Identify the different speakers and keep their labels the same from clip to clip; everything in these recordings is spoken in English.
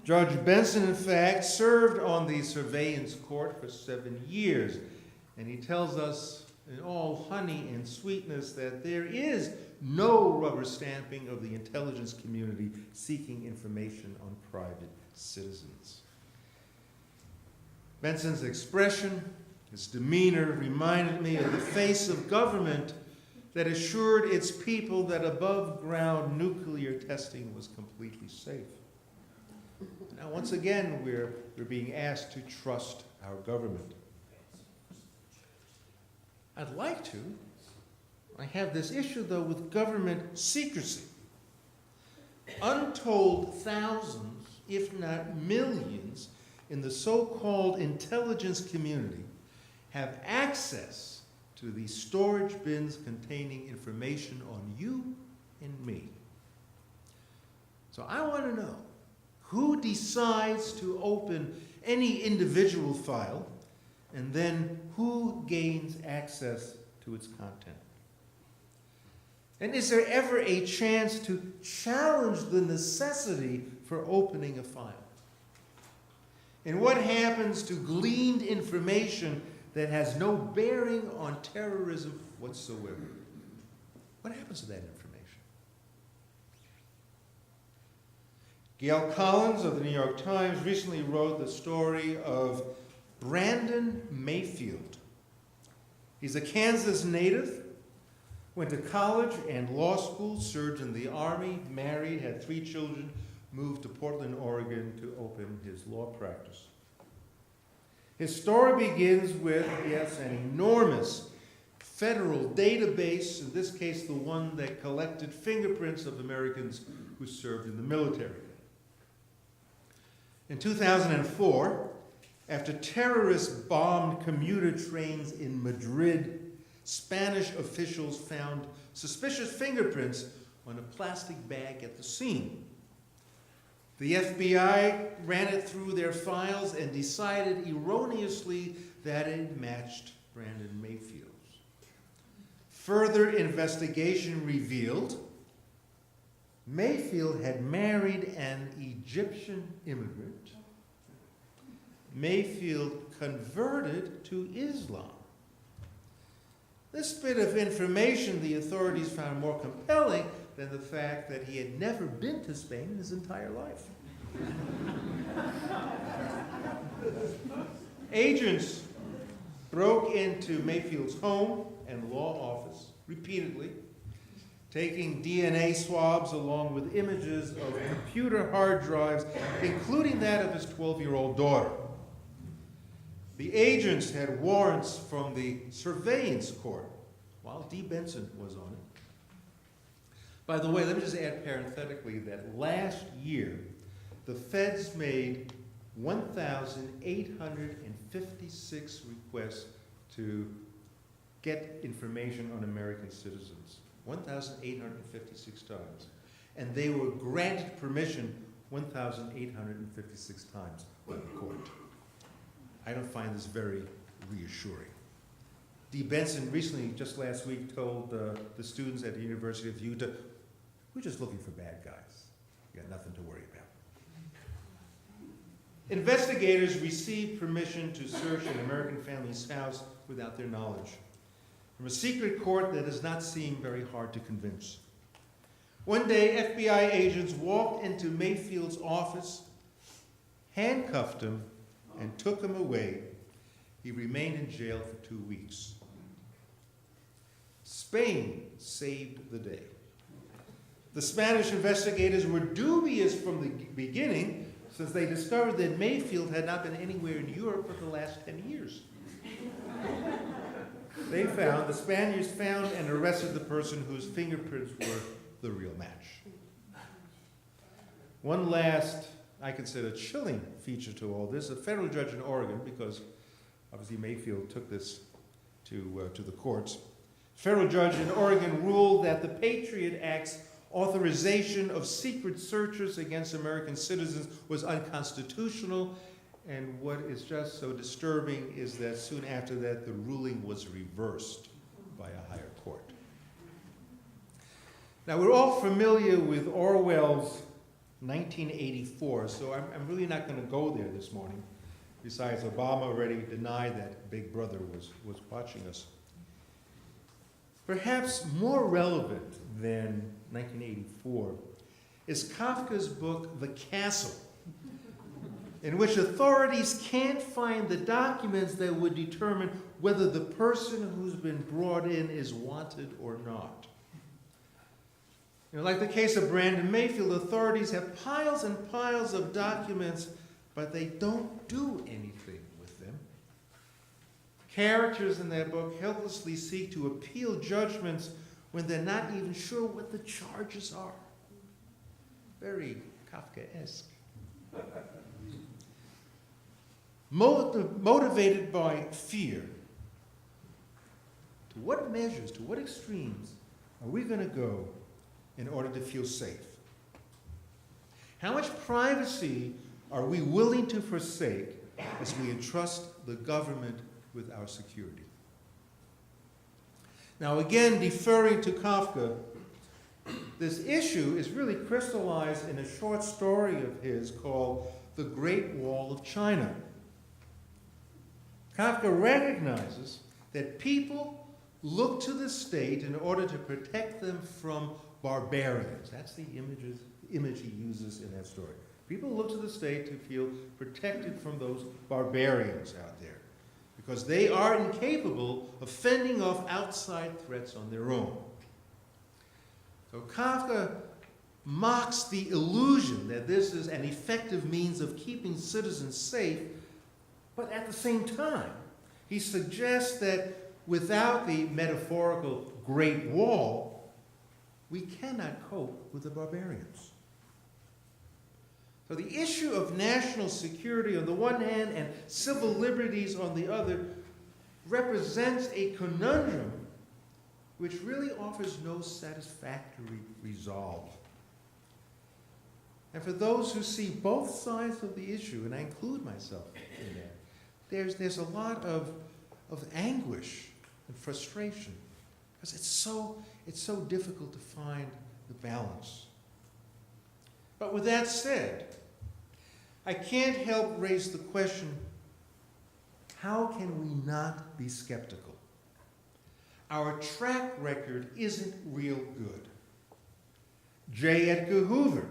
Speaker 1: Judge Benson, in fact, served on the surveillance court for 7 years, and he tells us in all honey and sweetness that there is no rubber stamping of the intelligence community seeking information on private citizens. Benson's expression, his demeanor reminded me of the face of government that assured its people that above-ground nuclear testing was completely safe. Now, once again, we're being asked to trust our government. I'd like to. I have this issue, though, with government secrecy. Untold thousands, if not millions, in the so-called intelligence community have access to these storage bins containing information on you and me. So I want to know, who decides to open any individual file, and then who gains access to its content? And is there ever a chance to challenge the necessity for opening a file? And what happens to gleaned information that has no bearing on terrorism whatsoever? What happens to that information? Gail Collins of the New York Times recently wrote the story of Brandon Mayfield. He's a Kansas native, went to college and law school, served in the Army, married, had 3 children, moved to Portland, Oregon to open his law practice. His story begins with, yes, an enormous federal database, in this case the one that collected fingerprints of Americans who served in the military. In 2004, after terrorists bombed commuter trains in Madrid, Spanish officials found suspicious fingerprints on a plastic bag at the scene. The FBI ran it through their files and decided erroneously that it matched Brandon Mayfield's. Further investigation revealed Mayfield had married an Egyptian immigrant. Mayfield converted to Islam. This bit of information the authorities found more compelling than the fact that he had never been to Spain in his entire life. Agents broke into Mayfield's home and law office repeatedly, taking DNA swabs along with images of computer hard drives, including that of his 12-year-old daughter. The agents had warrants from the surveillance court while Dee Benson was on it. By the way, let me just add parenthetically that last year, the feds made 1,856 requests to get information on American citizens. 1,856 times. And they were granted permission 1,856 times by the court. I don't find this very reassuring. Dee Benson recently, just last week, told the students at the University of Utah, we're just looking for bad guys. You got nothing to worry about. Investigators received permission to search an American family's house without their knowledge, from a secret court that does not seem very hard to convince. One day, FBI agents walked into Mayfield's office, handcuffed him, and took him away. He remained in jail for 2 weeks. Spain saved the day. The Spanish investigators were dubious from the beginning, since they discovered that Mayfield had not been anywhere in Europe for the last 10 years. The Spaniards found and arrested the person whose fingerprints were the real match. One last, I consider, chilling feature to all this, a federal judge in Oregon, because obviously Mayfield took this to the courts. Federal judge in Oregon ruled that the Patriot Act's authorization of secret searches against American citizens was unconstitutional, and what is just so disturbing is that soon after that, the ruling was reversed by a higher court. Now, we're all familiar with Orwell's 1984, so I'm really not going to go there this morning. Besides, Obama already denied that Big Brother was watching us. Perhaps more relevant than 1984 is Kafka's book, The Castle, in which authorities can't find the documents that would determine whether the person who's been brought in is wanted or not. You know, like the case of Brandon Mayfield, authorities have piles and piles of documents, but they don't do anything with them. Characters in that book helplessly seek to appeal judgments when they're not even sure what the charges are. Very Kafkaesque. Motivated by fear, to what measures, to what extremes are we going to go in order to feel safe? How much privacy are we willing to forsake as we entrust the government with our security? Now, again, deferring to Kafka, this issue is really crystallized in a short story of his called The Great Wall of China. Kafka recognizes that people look to the state in order to protect them from barbarians. That's the image he uses in that story. People look to the state to feel protected from those barbarians out there because they are incapable of fending off outside threats on their own. So Kafka mocks the illusion that this is an effective means of keeping citizens safe, but at the same time, he suggests that without the metaphorical Great Wall, we cannot cope with the barbarians. So the issue of national security on the one hand and civil liberties on the other represents a conundrum which really offers no satisfactory resolve. And for those who see both sides of the issue, and I include myself in that, there's a lot of anguish and frustration because it's so difficult to find the balance. But with that said, I can't help raise the question, how can we not be skeptical? Our track record isn't real good. J. Edgar Hoover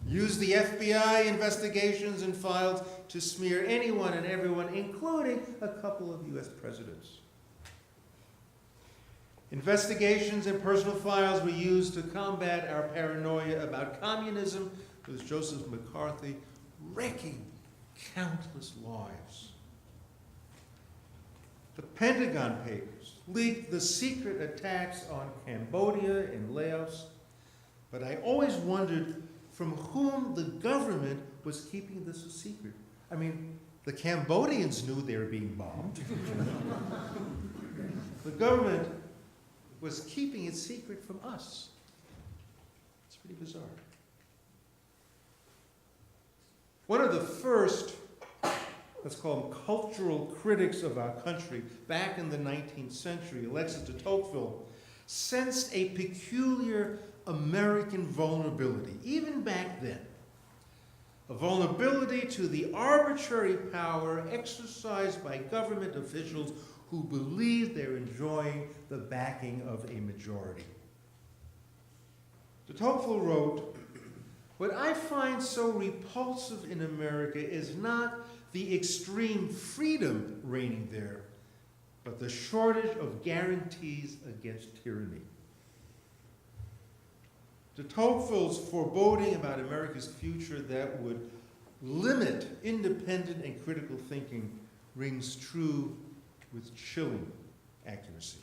Speaker 1: used the FBI investigations and files to smear anyone and everyone, including a couple of U.S. presidents. Investigations and personal files were used to combat our paranoia about communism, with Joseph McCarthy wrecking countless lives. The Pentagon Papers leaked the secret attacks on Cambodia and Laos, but I always wondered from whom the government was keeping this a secret. I mean, the Cambodians knew they were being bombed. The government was keeping it secret from us. It's pretty bizarre. One of the first, let's call them cultural critics of our country, back in the 19th century, Alexis de Tocqueville, sensed a peculiar American vulnerability, even back then. A vulnerability to the arbitrary power exercised by government officials who believe they're enjoying the backing of a majority. De Tocqueville wrote, "What I find so repulsive in America is not the extreme freedom reigning there, but the shortage of guarantees against tyranny." De Tocqueville's foreboding about America's future that would limit independent and critical thinking rings true with chilling accuracy.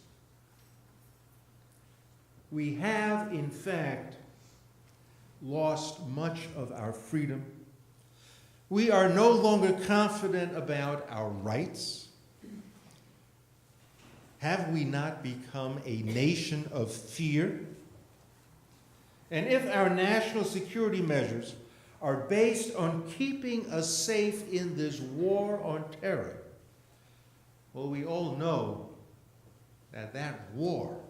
Speaker 1: We have, in fact, lost much of our freedom. We are no longer confident about our rights. Have we not become a nation of fear? And if our national security measures are based on keeping us safe in this war on terror, well, we all know that that war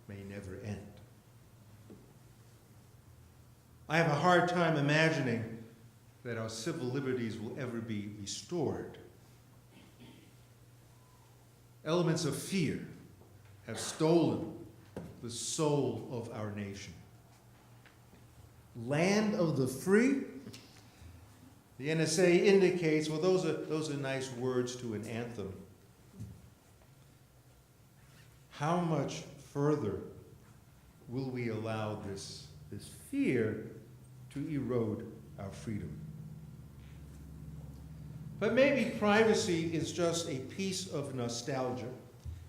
Speaker 1: may never end. I have a hard time imagining that our civil liberties will ever be restored. Elements of fear have stolen the soul of our nation. Land of the free? The NSA indicates, well, those are nice words to an anthem. How much further will we allow this fear to erode our freedom? But maybe privacy is just a piece of nostalgia.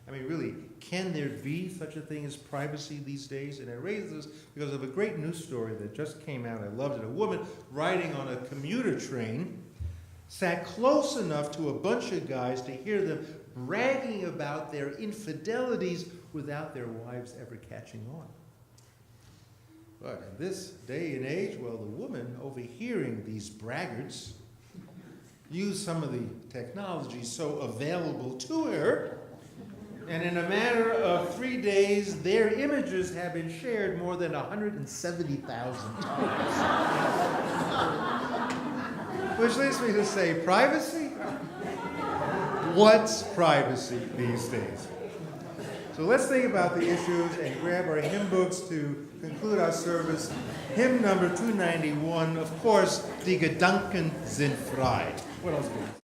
Speaker 1: I mean, really, can there be such a thing as privacy these days? And I raise this because of a great news story that just came out. I loved it. A woman riding on a commuter train sat close enough to a bunch of guys to hear them bragging about their infidelities without their wives ever catching on. But in this day and age, well, the woman, overhearing these braggarts, used some of the technology so available to her, and in a matter of 3 days, their images have been shared more than 170,000 times. Which leads me to say, privacy? What's privacy these days? So let's think about the issues and grab our hymn books to conclude our service. Hymn number 291, of course, Die Gedanken sind frei. What else, please?